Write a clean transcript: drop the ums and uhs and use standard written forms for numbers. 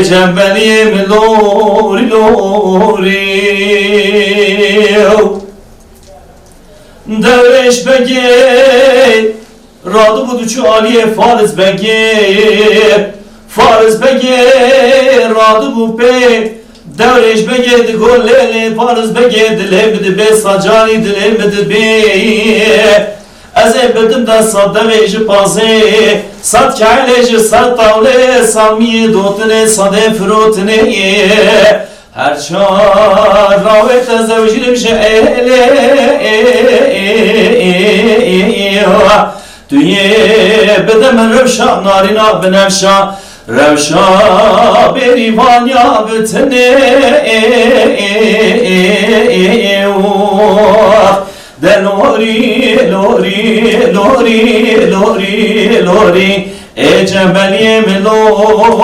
cembeliyim lori lori devreş bege radı budu çaliye fariz bege radı bu pe devreş bege di gollele fariz bege dilemedi be sacani dilemedi be Eze bedim da sad deveci paze sad kaileci sad tavle samiye dotne sade frotne her çar ravet zevcilim şe'ele Düye bedem revşa narina benevşa revşa berivan ya bütne de lori lori lori lori lori cembeliyim lori